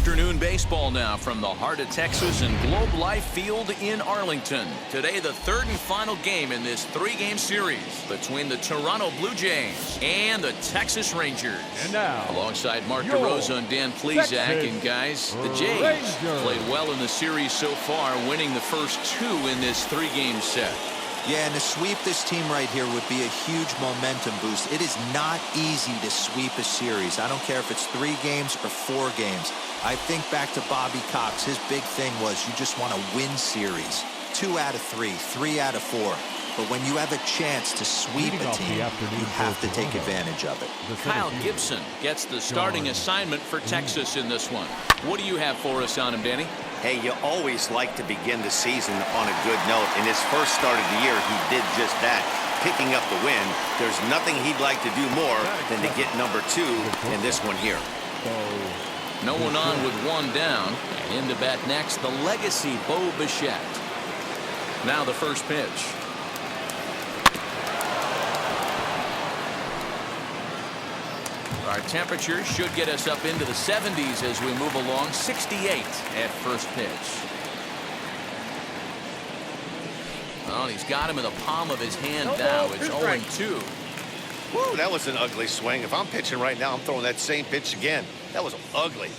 Afternoon baseball now from the heart of Texas and Globe Life Field in Arlington. Today, the third and final game in this three-game series between the Toronto Blue Jays and the Texas Rangers. And now, alongside Mark DeRosa and Dan Plesac, and guys, the Jays played well in the series so far, winning the first two in this three-game set. Yeah, and to sweep this team right here would be a huge momentum boost. It is not easy to sweep a series. I don't care if it's 3 games or 4 games. I think back to Bobby Cox. His big thing was you just want to win series. 2 out of 3, 3 out of 4. But when you have a chance to sweep a team, you have to take advantage of it. Kyle Gibson gets the starting assignment for Texas in this one. What do you have for us on him, Danny? Hey, you always like to begin the season on a good note. In his first start of the year, he did just that, picking up the win. There's nothing he'd like to do more than to get number 2 in this one here. No one on with one down. And in to bat next, the legacy Bo Bichette. Now the first pitch. Our temperature should get us up into the 70s as we move along. 68 at first pitch. Well, he's got him in the palm of his hand now. It's 0-2. Woo, that was an ugly swing. If I'm pitching right now, I'm throwing that same pitch again. That was ugly.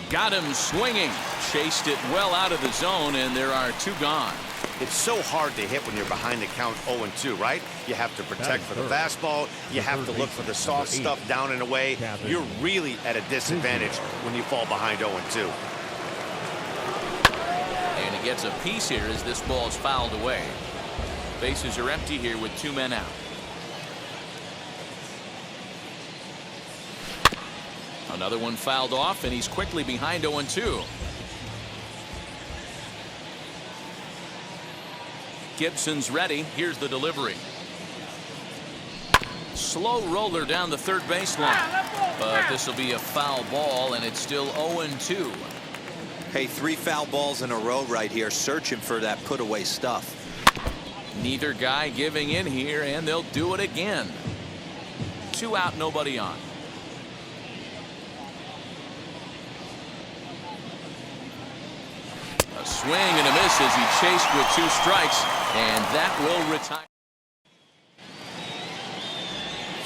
Got him swinging. Chased it well out of the zone, and there are 2 gone. It's so hard to hit when you're behind the count 0-2, right? You have to protect for the fastball. You have to look for the soft stuff down and away. You're really at a disadvantage when you fall behind 0-2. And he gets a piece here as this ball is fouled away. Bases are empty here with 2 men out. Another one fouled off, and he's quickly behind 0-2. Gibson's ready. Here's the delivery. Slow roller down the third baseline. But this will be a foul ball, and it's still 0-2. Hey, 3 foul balls in a row right here, searching for that put-away stuff. Neither guy giving in here, and they'll do it again. 2 out, nobody on. A swing and a miss as he chased with 2 strikes, and that will retire.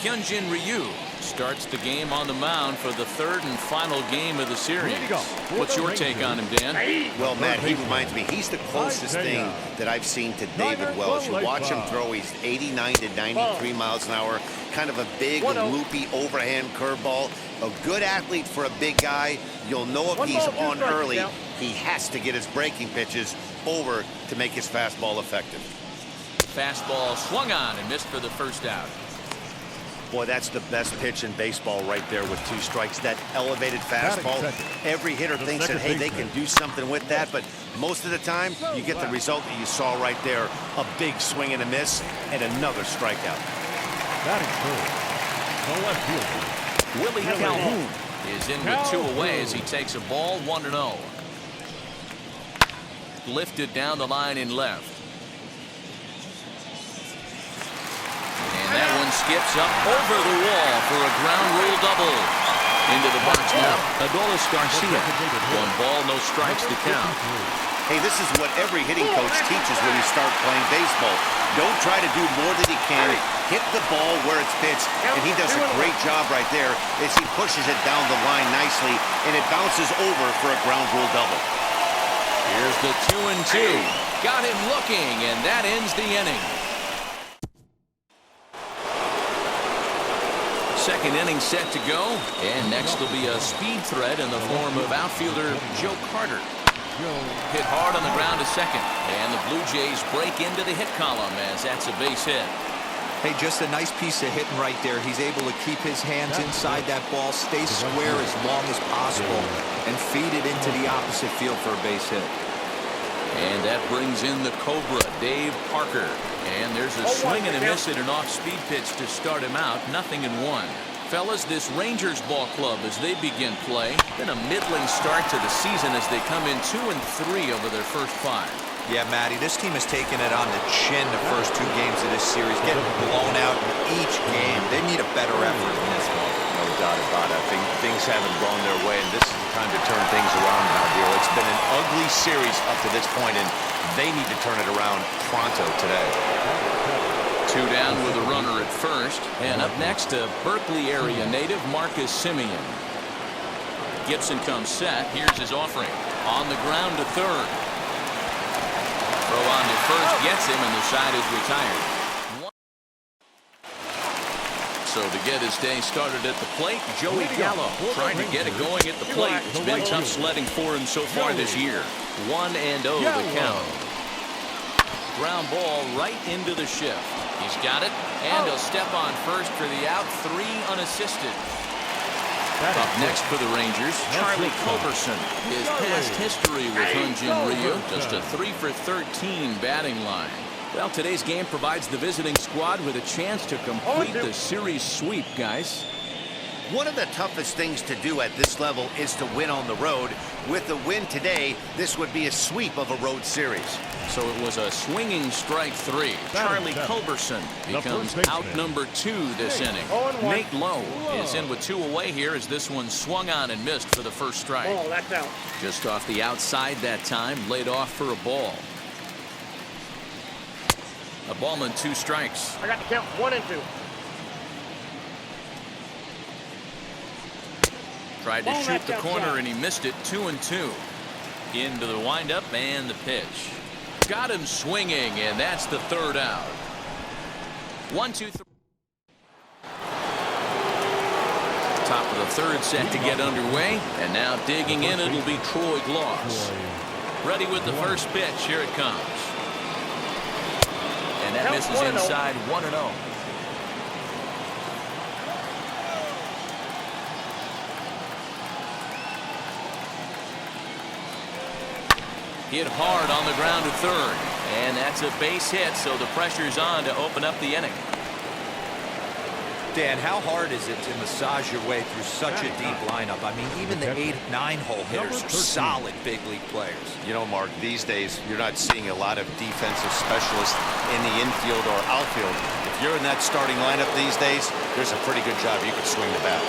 Hyunjin Ryu starts the game on the mound for the third and final game of the series. What's your take on him, Dan? Well, Matt, he reminds me, he's the closest thing that I've seen to David Wells. You watch him throw, he's 89 to 93 miles an hour, kind of a big, loopy overhand curveball. A good athlete for a big guy. You'll know if he's on early. He has to get his breaking pitches over to make his fastball effective. Fastball swung on and missed for the first out. Boy, that's the best pitch in baseball right there with 2 strikes. That elevated fastball. Every hitter thinks that, hey, they can do something with that, but most of the time, you get the result that you saw right there. A big swing and a miss, and another strikeout. The left fielder, Willie Calhoun is in with 2 away as he takes a ball 1-0. Lifted down the line in left. And that one skips up over the wall for a ground rule double. Into the box now, Adolis Garcia. 1 ball, no strikes to count. Hey, this is what every hitting coach teaches when you start playing baseball. Don't try to do more than you can. Hit the ball where it's pitched, and he does a great job right there as he pushes it down the line nicely, and it bounces over for a ground rule double. Here's the 2-2. Got him looking, and that ends the inning. Second inning set to go, and next will be a speed threat in the form of outfielder Joe Carter. Hit hard on the ground to second, and the Blue Jays break into the hit column as that's a base hit. Hey, just a nice piece of hitting right there. He's able to keep his hands inside that ball, stay square as long as possible, and feed it into the opposite field for a base hit. And that brings in the Cobra, Dave Parker. And there's a swing and a miss at an off-speed pitch to start him out. 0-1. Fellas, this Rangers ball club as they begin play. Been a middling start to the season as they come in 2-3 over their first 5. Yeah, Matty, this team has taken it on the chin the first 2 games of this series, getting blown out in each game. They need a better effort in this one, no doubt. about it, Bada. I think things haven't gone their way, and this is the time to turn things around now, here. It's been an ugly series up to this point, and they need to turn it around pronto today. 2 down with a runner at first. And up next, a Berkeley area native, Marcus Simeon. Gibson comes set. Here's his offering. On the ground to third. Throw on to first gets him, and the side is retired. So to get his day started at the plate, Joey Gallo trying to get it going at the plate. It's been tough sledding for him so far this year. 1-0 the count. Ground ball right into the shift. He's got it, and he'll step on first for the out. 3 unassisted. Up next for the Rangers, Charlie Culberson. His past history with Hyunjin Ryu, just a 3 for 13 batting line. Well, today's game provides the visiting squad with a chance to complete the series sweep, guys. One of the toughest things to do at this level is to win on the road. With the win today, this would be a sweep of a road series. So it was a swinging strike 3. Charlie Culberson becomes out number 2 this inning. Nate Lowe is in with 2 away here as this one swung on and missed for the first strike. That's out. Just off the outside that time, laid off for a ball. A ball and 2 strikes. I got to count 1 and 2. Tried to shoot the corner and he missed it. 2-2. Into the windup and the pitch. Got him swinging, and that's the 3rd out. 1, 2, 3. Top of the 3rd set to get underway, and now digging in, it'll be Troy Gloss. Ready with the first pitch. Here it comes. And that misses inside. 1-0. Hit hard on the ground to third. And that's a base hit, so the pressure's on to open up the inning. Dan, how hard is it to massage your way through such a deep lineup? I mean, even the 8, 9-hole hitters are solid big league players. You know, Mark, these days you're not seeing a lot of defensive specialists in the infield or outfield. If you're in that starting lineup these days, there's a pretty good job you could swing the bat.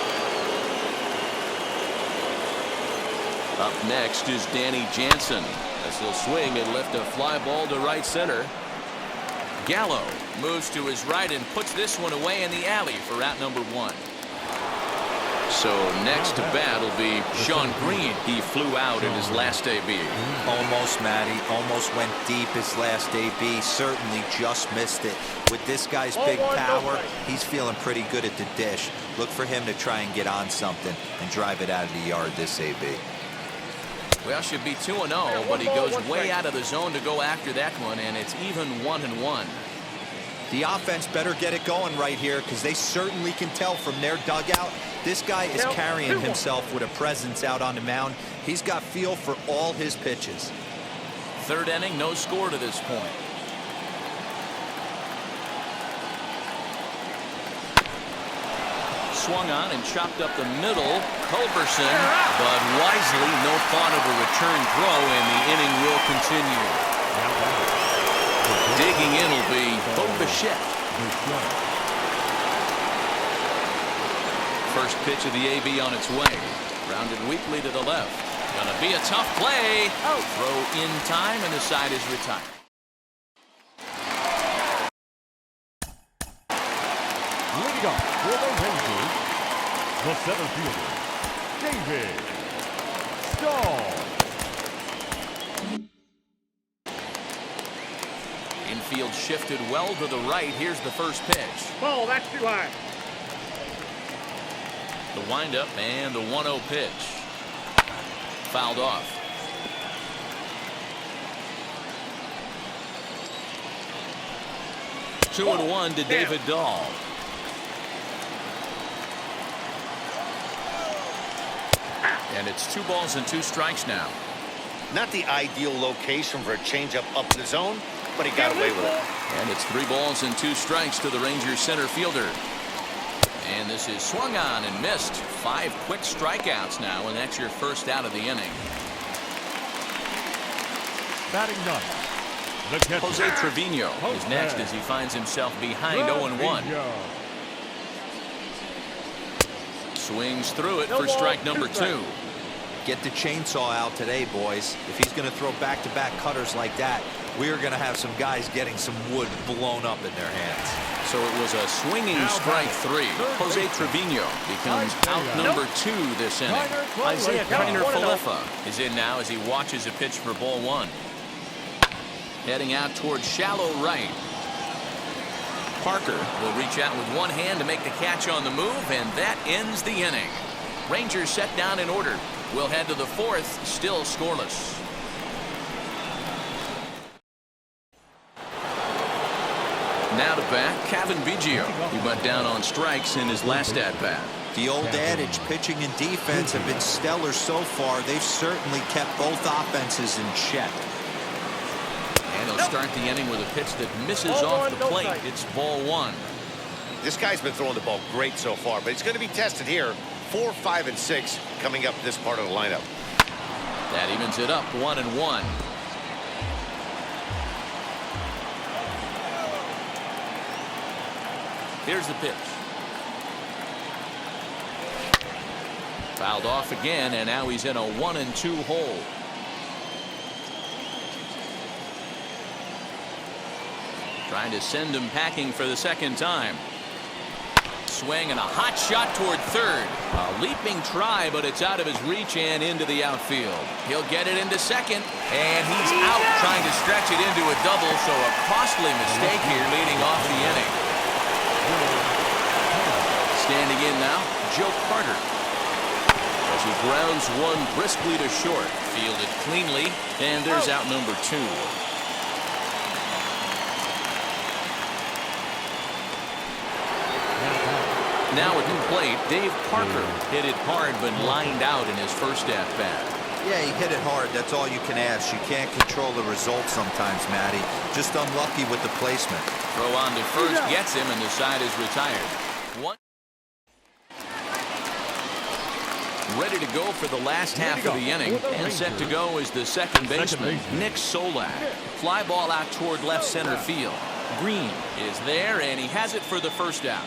Up next is Danny Jansen, as he'll swing and lift a fly ball to right center. Gallo moves to his right and puts this one away in the alley for out number 1. So next to bat will be Sean Green. He flew out in his last AB. Almost, Matty. Almost went deep his last AB. Certainly just missed it. With this guy's big power, he's feeling pretty good at the dish. Look for him to try and get on something and drive it out of the yard this AB. Well, should be 2-0, but he goes way out of the zone to go after that one, and it's even 1-1. The offense better get it going right here, because they certainly can tell from their dugout. This guy is carrying himself with a presence out on the mound. He's got feel for all his pitches. 3rd inning, no score to this point. Swung on and chopped up the middle. Culberson, but wisely, no thought of a return throw, and the inning will continue. Digging in will be Bo Bichette. First pitch of the AB on its way. Grounded weakly to the left. Gonna be a tough play. Throw in time, and the side is retired. Leading up for the Rangers, the center fielder, David Stahl. Infield shifted well to the right. Here's the first pitch. Ball, that's too high. The windup and the 1-0 pitch. Fouled off. Two and 1 to David Dahl. And it's 2 balls and 2 strikes now. Not the ideal location for a changeup up the zone, but he got away with it. And it's 3 balls and 2 strikes to the Rangers center fielder. And this is swung on and missed. 5 quick strikeouts now, and that's your first out of the inning. Batting 9th, the catcher, Jose Trevino is next as he finds himself behind 0-1. Swings through it for strike number 2. Get the chainsaw out today, boys. If he's going to throw back-to-back cutters like that, we're going to have some guys getting some wood blown up in their hands. So it was a swinging strike 3. Jose Trevino becomes out number 2 this inning. Isaiah Kiner-Falefa is in now as he watches a pitch for ball 1. Heading out towards shallow right. Parker will reach out with one hand to make the catch on the move, and that ends the inning. Rangers set down in order. We'll head to the 4th, still scoreless. Now to bat, Cavan Biggio. He went down on strikes in his last at-bat. The old adage, pitching and defense have been stellar so far. They've certainly kept both offenses in check. And he'll start the inning with a pitch that misses off the plate. It's ball 1. This guy's been throwing the ball great so far, but he's going to be tested here. 4, 5, and 6 coming up this part of the lineup. That evens it up 1-1. Here's the pitch. Fouled off again, and now he's in a 1-2 hole. Trying to send him packing for the second time. Swing and a hot shot toward third. A leaping try, but it's out of his reach and into the outfield. He'll get it into second, and he's out trying to stretch it into a double, so a costly mistake here leading off the inning. Standing in now, Joe Carter. As he grounds one briskly to short. Fielded cleanly, and there's out number 2. Now at the plate, Dave Parker hit it hard but lined out in his first at-bat. Yeah, he hit it hard. That's all you can ask. You can't control the results sometimes, Matty. Just unlucky with the placement. Throw on to first gets him, and the side is retired. Ready to go for the last half of the inning, and set to go is the second baseman, Nick Solak. Fly ball out toward left center field. Green is there, and he has it for the first out.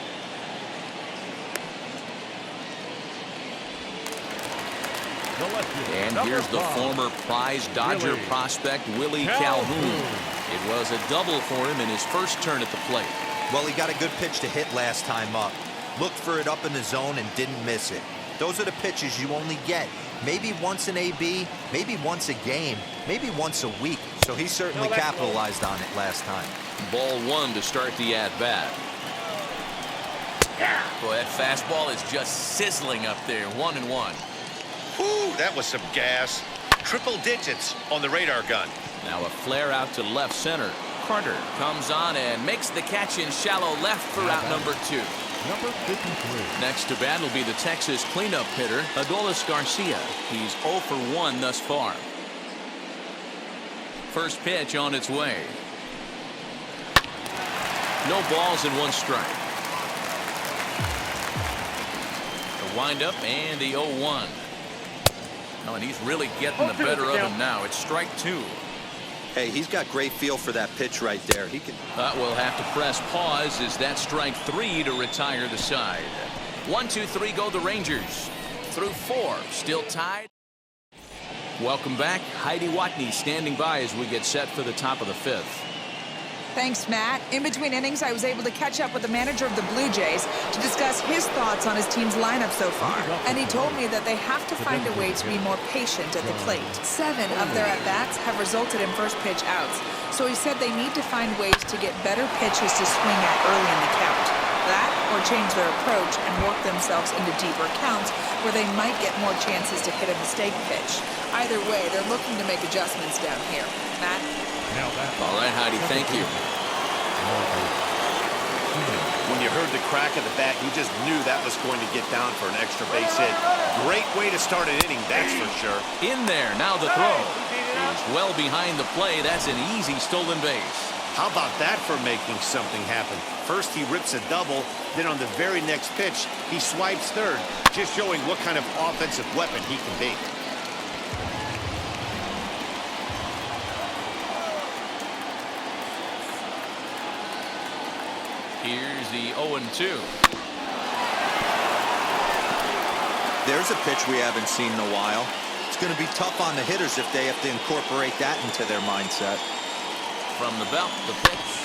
And here's the former prize Dodger prospect, Willie Calhoun. It was a double for him in his first turn at the plate. Well, he got a good pitch to hit last time up. Looked for it up in the zone and didn't miss it. Those are the pitches you only get maybe once in AB, maybe once a game, maybe once a week. So he certainly capitalized on it last time. Ball 1 to start the at-bat. Boy, that fastball is just sizzling up there. 1-1. Whoo, that was some gas. Triple digits on the radar gun. Now a flare out to left center. Carter comes on and makes the catch in shallow left for out number 2. Number 53. Next to bat will be the Texas cleanup hitter, Adolis Garcia. He's 0 for 1 thus far. First pitch on its way. No balls and 1 strike. The windup and the 0-1. Oh, and he's really getting the better of him now. It's strike 2. Hey, he's got great feel for that pitch right there. He can. We'll have to press pause as that strike 3 to retire the side. 1, 2, 3 go the Rangers. Through 4, still tied. Welcome back. Heidi Watney standing by as we get set for the top of the 5th. Thanks, Matt. In between innings, I was able to catch up with the manager of the Blue Jays to discuss his thoughts on his team's lineup so far. And he told me that they have to find a way to be more patient at the plate. 7 of their at-bats have resulted in first pitch outs. So he said they need to find ways to get better pitches to swing at early in the count. That, or change their approach and work themselves into deeper counts where they might get more chances to hit a mistake pitch. Either way, they're looking to make adjustments down here. Matt? All right, Heidi, thank you. When you heard the crack of the bat, you just knew that was going to get down for an extra base hit. Great way to start an inning, that's for sure. In there, now the throw. He's well behind the play. That's an easy stolen base. How about that for making something happen? First he rips a double, then on the very next pitch, he swipes third, just showing what kind of offensive weapon he can be. Here's the 0-2. There's a pitch we haven't seen in a while. It's going to be tough on the hitters if they have to incorporate that into their mindset. From the belt, the pitch.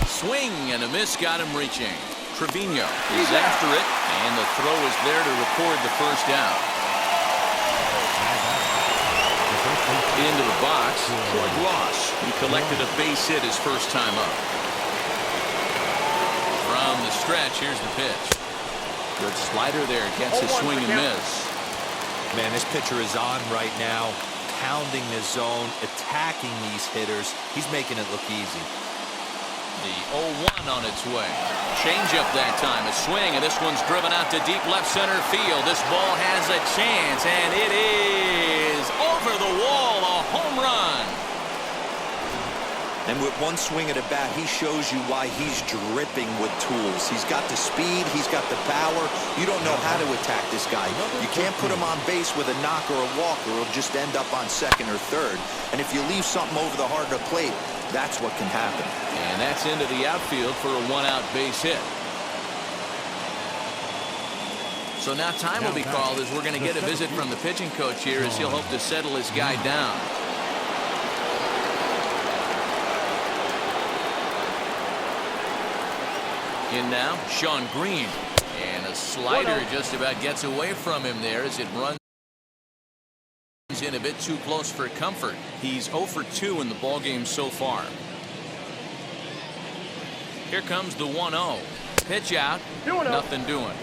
Swing and a miss got him reaching. Trevino is after it, and the throw is there to record the first out. Into the box, Troy Ross. He collected a base hit his first time up. From the stretch, here's the pitch. Good slider there, gets a swing and miss. Man, this pitcher is on right now, pounding the zone, attacking these hitters. He's making it look easy. The 0-1 on its way. Change up that time. A swing, and this one's driven out to deep left center field. This ball has a chance, and it is over the wall. A home run. And with one swing at a bat, he shows you why he's dripping with tools. He's got the speed. He's got the power. You don't know how to attack this guy. You can't put him on base with a knock or a walk, or he'll just end up on second or third. And if you leave something over the heart of the plate, that's what can happen. And that's into the outfield for a one-out base hit. So now time will be called as we're going to get a visit from the pitching coach here as he'll hope to settle his guy down. In now, Sean Green. And a slider just about gets away from him there as it runs in a bit too close for comfort. He's 0 for 2 in the ballgame so far. Here comes the 1-0. Pitch out. Nothing doing.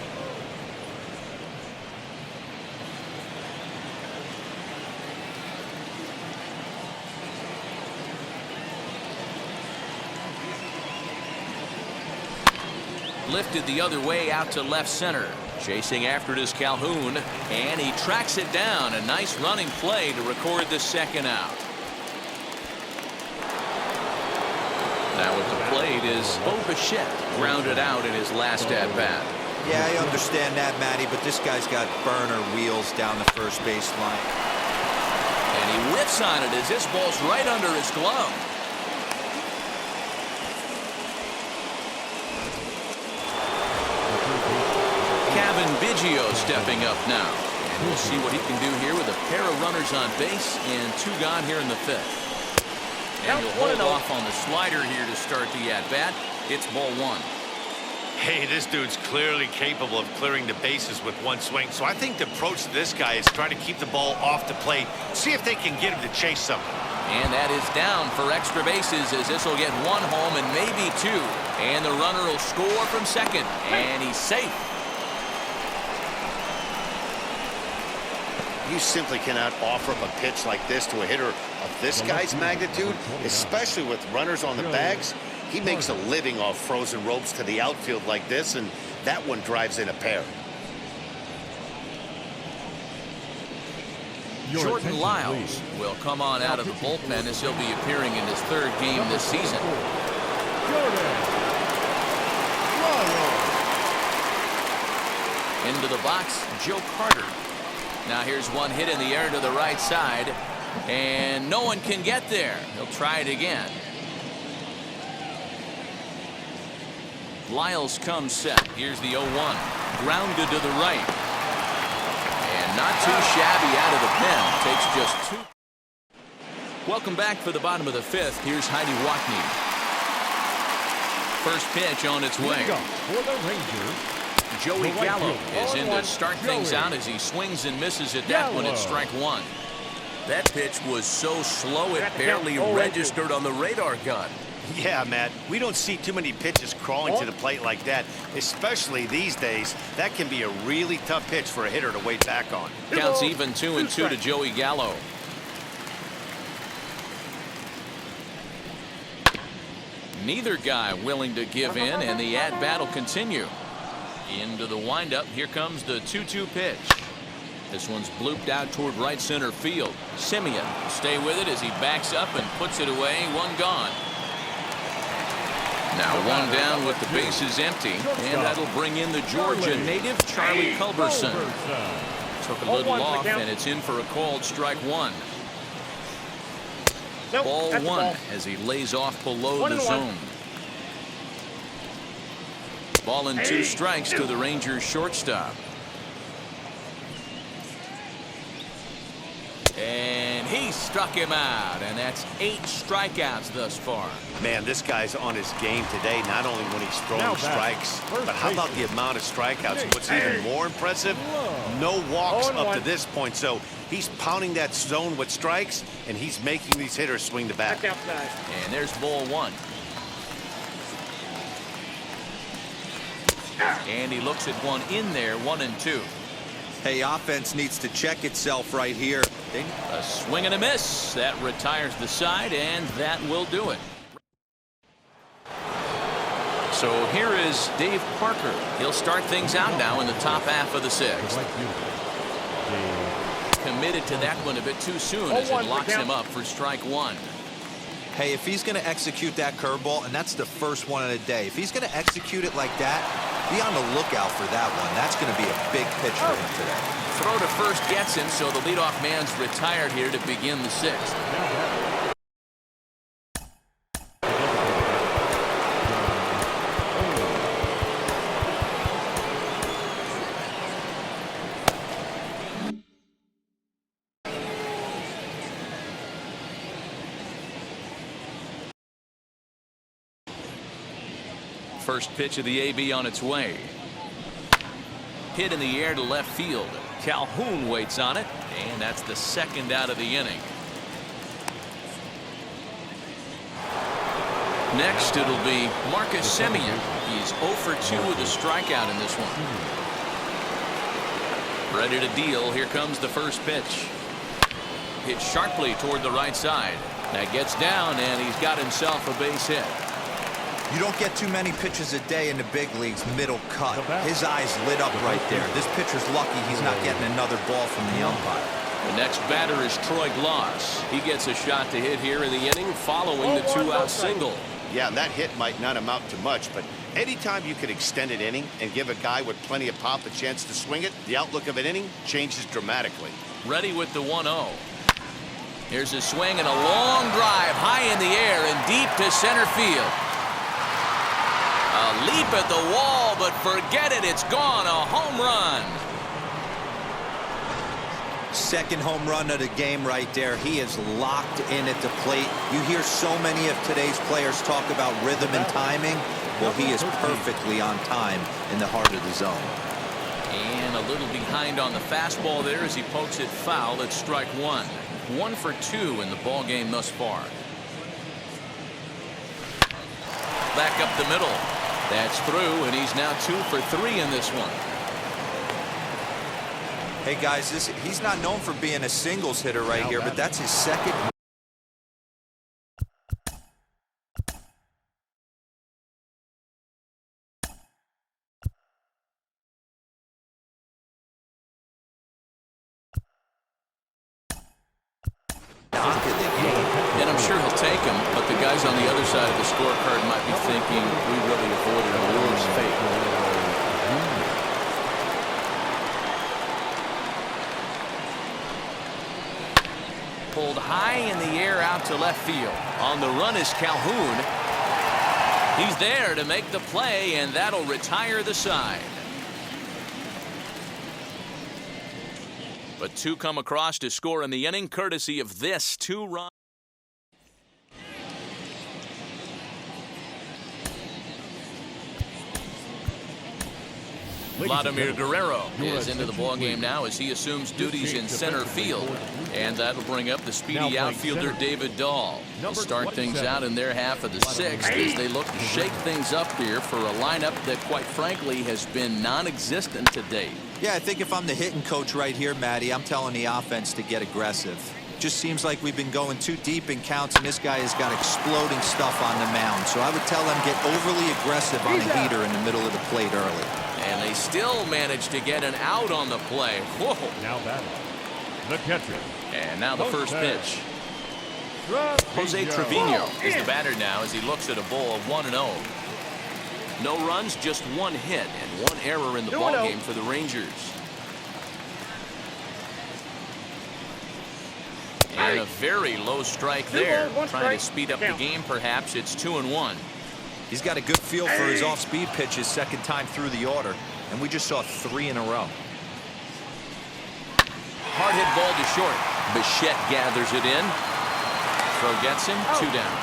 Lifted the other way out to left center. Chasing after it is Calhoun, and he tracks it down. A nice running play to record the second out. Now at the plate is Bo Bichette, grounded out in his last at-bat. Yeah, I understand that, Matty, but this guy's got burner wheels down the first base line. And he whiffs on it as this ball's right under his glove. Kevin Biggio stepping up now. And we'll see what he can do here with a pair of runners on base and 2 gone here in the 5th. And he'll hold off on the slider here to start the at-bat. It's ball 1. Hey, this dude's clearly capable of clearing the bases with one swing. So I think the approach to this guy is trying to keep the ball off the plate. See if they can get him to chase something. And that is down for extra bases as this will get 1 home and maybe 2. And the runner will score from second. And he's safe. You simply cannot offer up a pitch like this to a hitter of this guy's magnitude, especially with runners on the bags. He makes a living off frozen ropes to the outfield like this, and that one drives in a pair. Jordan Lyles will come on out of the bullpen as he'll be appearing in his 3rd game this season. Into the box, Joe Carter. Now here's one hit in the air to the right side, and no one can get there. He'll try it again. Lyles comes set. Here's the 0-1. Grounded to the right. And not too shabby out of the pen. Takes just 2. Welcome back for the bottom of the 5th. Here's Heidi Watney. First pitch on its way. For the Rangers, Joey Gallo is in to start things out as he swings and misses at that one at strike 1. That pitch was so slow it barely registered on the radar gun. Yeah, Matt, we don't see too many pitches crawling to the plate like that, especially these days. That can be a really tough pitch for a hitter to wait back on. Counts even 2-2 to Joey Gallo. Neither guy willing to give in, and the at-bat will continue. Into the windup, here comes the 2-2 pitch. This one's blooped out toward right center field. Simeon will stay with it as he backs up and puts it away. 1 gone. Now 1 down with the bases empty, and that'll bring in the Georgia native Charlie Culberson. Took a little off, and it's in for a called strike 1. Nope, Ball that's the one ball. as he lays off below 1 the and 1. zone. Ball and 2 strikes to the Rangers shortstop. And he struck him out, and that's 8 strikeouts thus far. Man, this guy's on his game today, not only when he's throwing Now back, strikes, first but how about the baseman. amount of strikeouts? And what's even more impressive, no walks 0-1. up to this point. So he's pounding that zone with strikes, and he's making these hitters swing the bat. Back outside. And there's ball 1. And he looks at one in there, 1 and 2. Hey, offense needs to check itself right here. A swing and a miss. That retires the side, and that will do it. So here is Dave Parker. He'll start things out now in the top half of the 6th. Like you. Committed to that one a bit too soon as it locks him up for strike 1. Hey, if he's going to execute that curveball, and that's the first one of the day, if he's going to execute it like that, be on the lookout for that one. That's going to be a big pitch for him today. Throw to first gets him, so the leadoff man's retired here to begin the 6th. First pitch of the AB on its way. Hit in the air to left field. Calhoun waits on it, and that's the 2nd out of the inning. Next, it'll be Marcus Semien. He's 0 for 2 with a strikeout in this one. Ready to deal. Here comes the first pitch. Hit sharply toward the right side. That gets down, and he's got himself a base hit. You don't get too many pitches a day in the big leagues, middle cut. His eyes lit up right there. This pitcher's lucky he's not getting another ball from the umpire. The next batter is Troy Gloss. He gets a shot to hit here in the inning following the 2-out single. Yeah, and that hit might not amount to much, but anytime you can extend an inning and give a guy with plenty of pop a chance to swing it, the outlook of an inning changes dramatically. Ready with the 1-0. Here's a swing and a long drive high in the air and deep to center field. A leap at the wall, but forget it. It's gone. A home run. Second home run of the game right there. He is locked in at the plate. You hear so many of today's players talk about rhythm and timing. Well, he is perfectly on time in the heart of the zone. And a little behind on the fastball there as he pokes it foul at strike 1. 1 for 2 in the ball game thus far. Back up the middle. That's through, and he's now 2 for 3 in this one. Hey, guys, he's not known for being a singles hitter right here, but that's his second. And I'm sure he'll take him, but the guys on the other side of the scorecard might be thinking we really avoided a worse fate. Pulled high in the air out to left field. On the run is Calhoun. He's there to make the play, and that'll retire the side. But 2 come across to score in the inning, courtesy of this 2-run. Vladimir Guerrero is into the ballgame now as he assumes duties in center field. And that'll bring up the speedy outfielder David Dahl. They'll start things out in their half of the 6th as they look to shake things up here for a lineup that, quite frankly, has been non-existent to date. Yeah, I think if I'm the hitting coach right here, Matty, I'm telling the offense to get aggressive. Just seems like we've been going too deep in counts, and this guy has got exploding stuff on the mound. So I would tell them get overly aggressive on the heater in the middle of the plate early. And they still managed to get an out on the play. Whoa. Now batting, the catcher. And now the first pitch. Jose Trevino is the batter now as he looks at a ball of 1-0. No runs, just 1 hit and 1 error in the ballgame for the Rangers. And And a very low strike there. 2 balls, 1 Trying strike. to speed up the Count. game, perhaps. It's 2-1. He's got a good feel for his off-speed pitches second time through the order, and we just saw 3 in a row. Hard hit ball to short. Bichette gathers it in. Throw gets him. 2 down.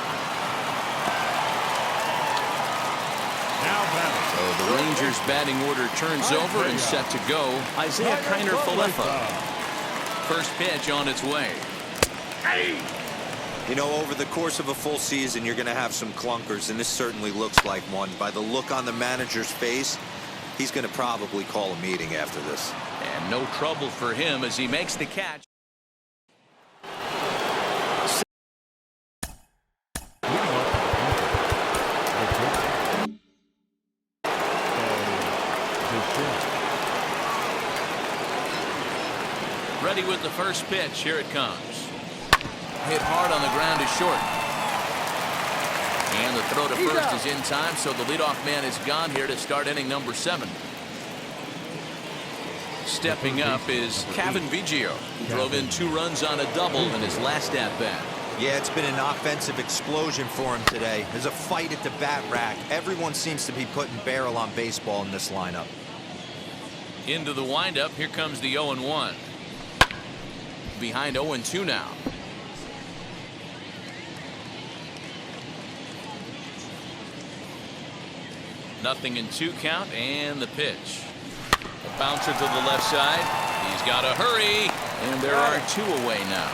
Now batting. So the Rangers batting order turns over and set to go. Isaiah Kiner Falefa. First pitch on its way. You know, over the course of a full season, you're going to have some clunkers, and this certainly looks like one. By the look on the manager's face, he's going to probably call a meeting after this. And no trouble for him as he makes the catch. Ready with the first pitch. Here it comes. Hit hard on the ground is short. And the throw to first is in time, so the leadoff man is gone here to start inning number 7. Stepping up is Kevin Biggio, who drove in 2 runs on a double in his last at-bat. Yeah, it's been an offensive explosion for him today. There's a fight at the bat rack. Everyone seems to be putting barrel on baseball in this lineup. Into the windup. Here comes the 0-1. Behind 0-2 now. Nothing in 2 count, and the pitch. A bouncer to the left side. He's got to hurry, and there are 2 away now.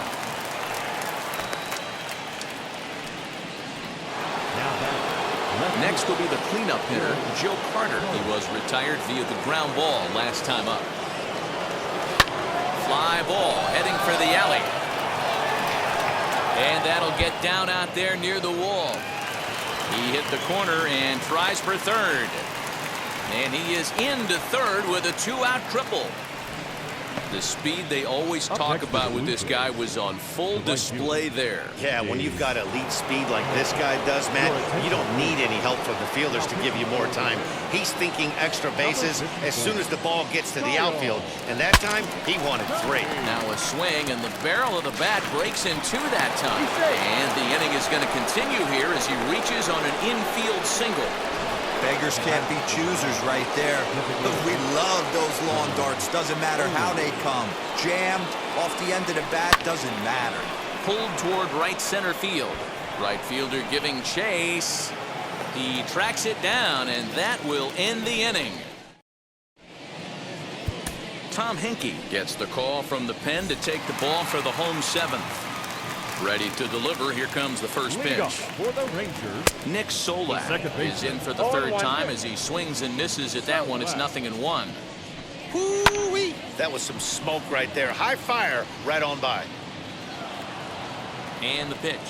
Next will be the cleanup hitter, Joe Carter. He was retired via the ground ball last time up. Fly ball heading for the alley. And that'll get down out there near the wall. He hit the corner and tries for third. And he is into third with a 2-out triple. The speed they always talk about with this guy was on full display there. Yeah, when you've got elite speed like this guy does, Matt, you don't need any help from the fielders to give you more time. He's thinking extra bases as soon as the ball gets to the outfield. And that time, he wanted 3. Now a swing, and the barrel of the bat breaks in 2 that time. And the inning is going to continue here as he reaches on an infield single. Beggars can't be choosers right there. We love those lawn darts. Doesn't matter how they come. Jammed off the end of the bat, doesn't matter. Pulled toward right center field. Right fielder giving chase. He tracks it down, and that will end the inning. Tom Henke gets the call from the pen to take the ball for the home 7th. Ready to deliver. Here comes the first pitch. For the Rangers, Nick Solak is in for the 3rd time as he swings and misses at that one. It's 0-1. Woo-wee! That was some smoke right there. High fire right on by. And the pitch.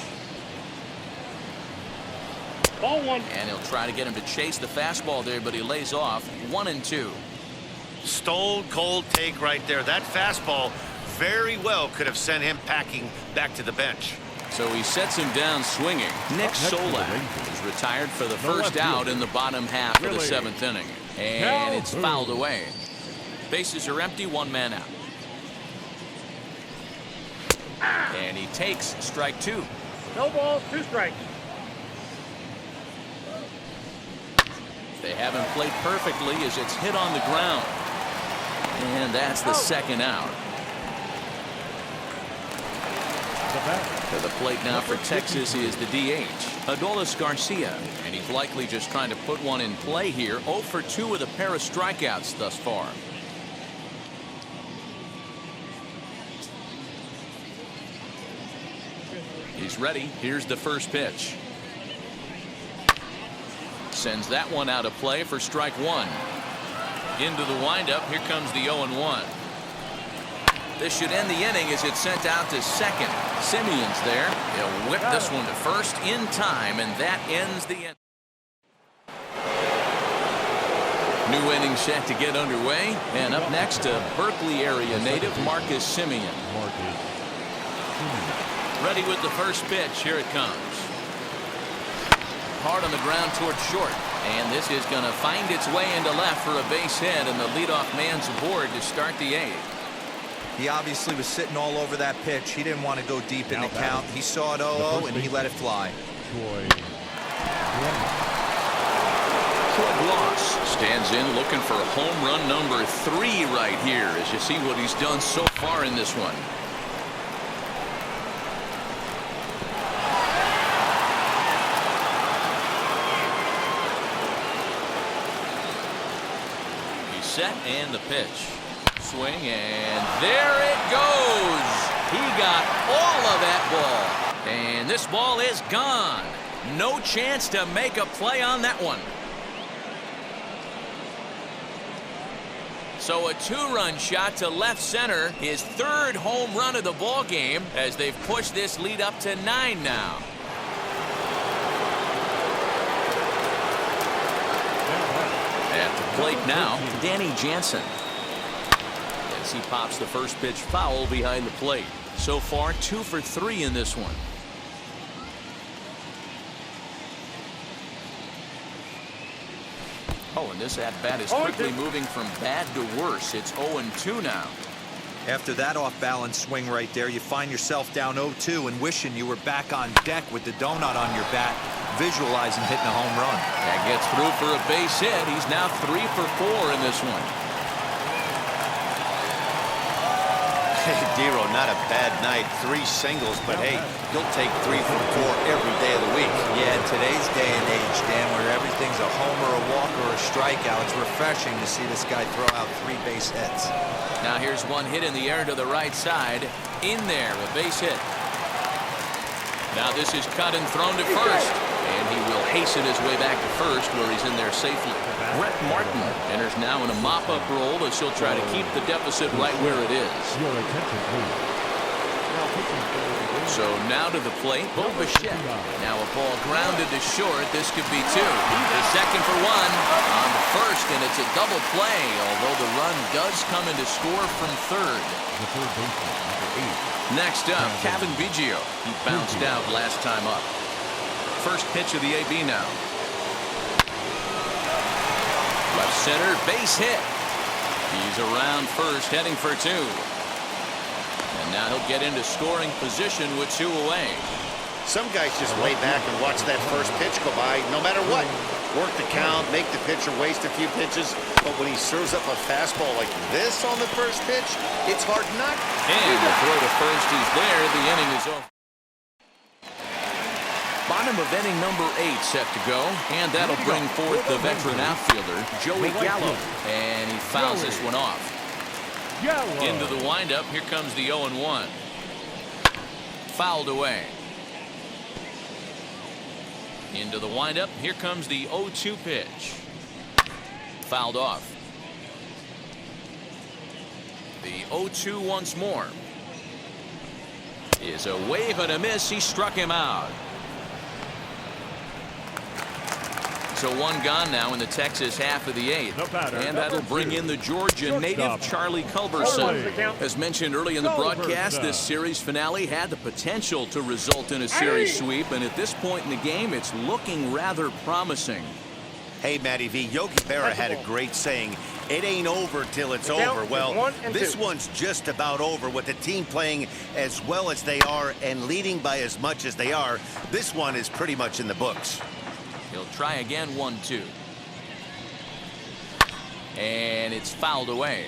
Ball 1. And he'll try to get him to chase the fastball there, but he lays off. 1-2. Stone cold take right there. That fastball very well could have sent him packing back to the bench. So he sets him down swinging. Nick Solak is retired for the first out in the bottom half of the 7th inning. And it's fouled away. Bases are empty, 1 man out. And he takes strike 2. No balls, 2 strikes. They have him played perfectly as it's hit on the ground. And that's the 2nd out. To the plate now for Texas is the DH, Adolis Garcia. And he's likely just trying to put one in play here. 0 for 2 with a pair of strikeouts thus far. He's ready. Here's the first pitch. Sends that one out of play for strike 1. Into the windup. Here comes the 0-1. This should end the inning as it's sent out to second. Simeon's there. He'll whip this one to first in time, and that ends the inning. New inning set to get underway, and up next to Berkeley area native Marcus Simeon. Ready with the first pitch. Here it comes. Hard on the ground towards short, and this is going to find its way into left for a base hit, and the leadoff man's aboard to start the 8th. He obviously was sitting all over that pitch. He didn't want to go deep in the count. He saw it 0-0 and he let it fly. Troy Gloss stands in looking for home run number 3 right here as you see what he's done so far in this one. He's set and the pitch. Swing and there it goes. He got all of that ball. And this ball is gone. No chance to make a play on that one. So a 2-run shot to left center, his 3rd home run of the ball game as they've pushed this lead up to 9 now. At the plate now, Danny Jansen. As he pops the first pitch foul behind the plate. So far 2 for 3 in this one. Oh, and this at-bat is quickly moving from bad to worse. It's 0-2 now. After that off-balance swing right there, you find yourself down 0-2 and wishing you were back on deck with the donut on your bat, visualizing hitting a home run. That gets through for a base hit. He's now 3 for 4 in this one. Hey, Dero, not a bad night. 3 singles, but hey, he'll take 3 from 4 every day of the week. Yeah, in today's day and age, Dan, where everything's a homer, a walk, or a strikeout, it's refreshing to see this guy throw out 3 base hits. Now here's one hit in the air to the right side. In there, a base hit. Now this is cut and thrown to first. And he will hasten his way back to first where he's in there safely. Brett Martin enters now in a mop-up role as he'll try to keep the deficit right where it is. Your attention, please. So now to the plate, Bo Bichette. Now a ball grounded to short. This could be 2. The second for 1 on the first, and it's a double play, although the run does come in to score from third. The third baseman, number 8. Next up, Kevin Biggio. He bounced out last time up. First pitch of the AB now. Left center, base hit. He's around first, heading for 2. And now he'll get into scoring position with 2 away. Some guys just lay back and watch that first pitch go by no matter what. Work the count, make the pitcher waste a few pitches. But when he serves up a fastball like this on the first pitch, it's hard not. And the throw to first is there. The inning is over. Bottom of inning number 8 set to go, and that'll bring forth the veteran outfielder, Joey Gallo, and he fouls this one off. Into the windup, here comes the 0-1. Fouled away. Into the windup, here comes the 0-2 pitch. Fouled off. The 0-2 once more. Is a wave and a miss. He struck him out. So 1 gone now in the Texas half of the 8th. And that'll bring in the Georgia native Charlie Culberson. As mentioned early in the broadcast, this series finale had the potential to result in a series sweep. And at this point in the game, it's looking rather promising. Hey, Matty V, Yogi Berra had a great saying, it ain't over till it's over. Well, this one's just about over with the team playing as well as they are and leading by as much as they are. This one is pretty much in the books. He'll try again, 1-2. And it's fouled away.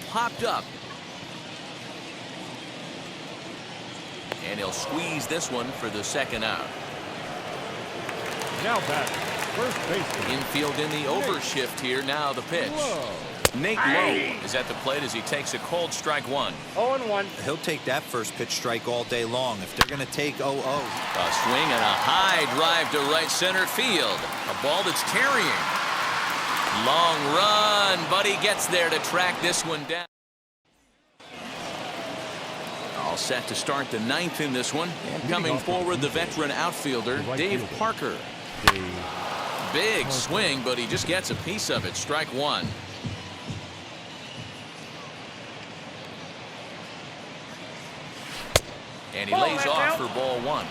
Popped up. And he'll squeeze this one for the second out. Now back, first baseman. Infield in the overshift here. Now the pitch. Nate Lowe is at the plate as he takes a cold strike 1. 0-1. He'll take that first pitch strike all day long if they're going to take 0-0. A swing and a high drive to right center field. A ball that's carrying. Long run, but he gets there to track this one down. All set to start the 9th in this one. And coming forward, the veteran outfielder, Dave Parker. Big swing, but he just gets a piece of it. Strike 1. And he lays off for ball 1.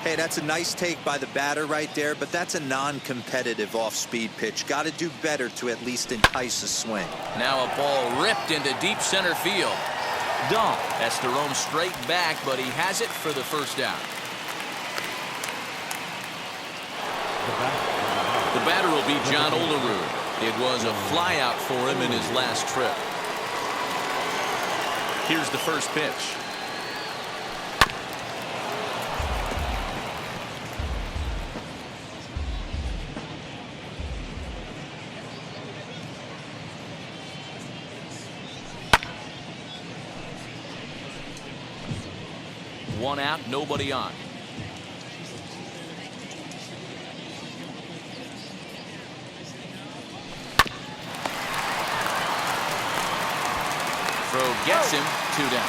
Hey, that's a nice take by the batter right there, but that's a non-competitive off-speed pitch. Got to do better to at least entice a swing. Now a ball ripped into deep center field. Dahl has to roam straight back, but he has it for the first down. The batter will be John Olerud. It was a flyout for him in his last trip. Here's the first pitch. One out, nobody on. Throw gets him, 2 down.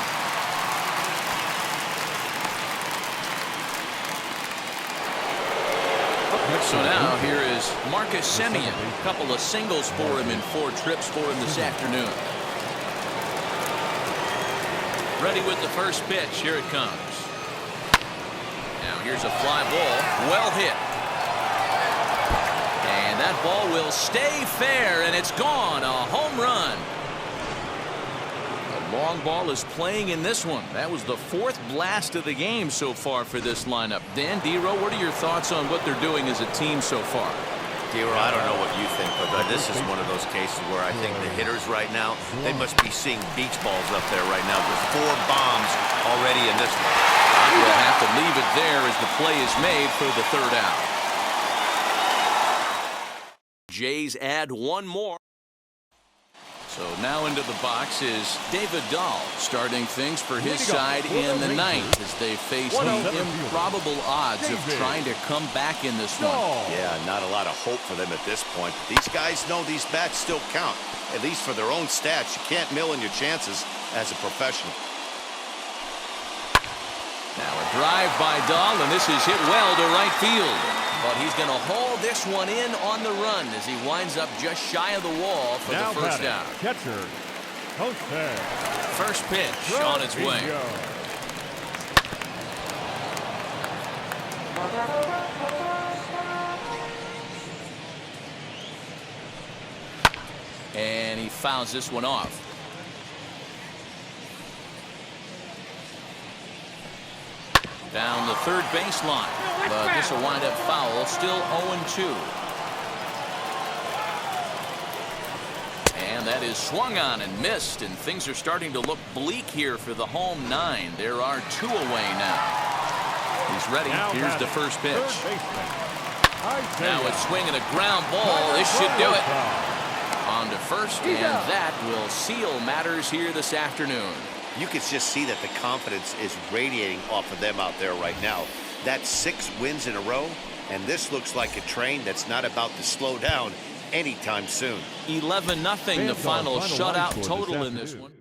So now here is Marcus Semien. A couple of singles for him in 4 trips for him this afternoon. Ready with the first pitch. Here it comes. Now here's a fly ball. Well hit. And that ball will stay fair, and it's gone. A home run. The long ball is playing in this one. That was the 4th blast of the game so far for this lineup. Dan, D-Row, what are your thoughts on what they're doing as a team so far? D-Row, I don't know what you think, but this is one of those cases where I think the hitters right now, they must be seeing beach balls up there right now. There's 4 bombs already in this one. We'll have to leave it there as the play is made for the 3rd out. Jays add 1 more. So now into the box is David Dahl, starting things for his side in the 9th as they face the improbable odds of trying to come back in this one. Yeah, not a lot of hope for them at this point. But these guys know these bats still count, at least for their own stats. You can't mill in your chances as a professional. Now a drive by Dahl, and this is hit well to right field. But he's going to haul this one in on the run as he winds up just shy of the wall for the first down. Catcher, Jose. First pitch on its way. And he fouls this one off. Down the third baseline, but this will wind up foul. Still 0-2. And that is swung on and missed, and things are starting to look bleak here for the home 9. There are 2 away now. He's ready. Here's the first pitch. Now it's swinging a ground ball. This should do it. On to first, and that will seal matters here this afternoon. You can just see that the confidence is radiating off of them out there right now. That's 6 wins in a row, and this looks like a train that's not about to slow down anytime soon. 11-0, the final shutout total in this one.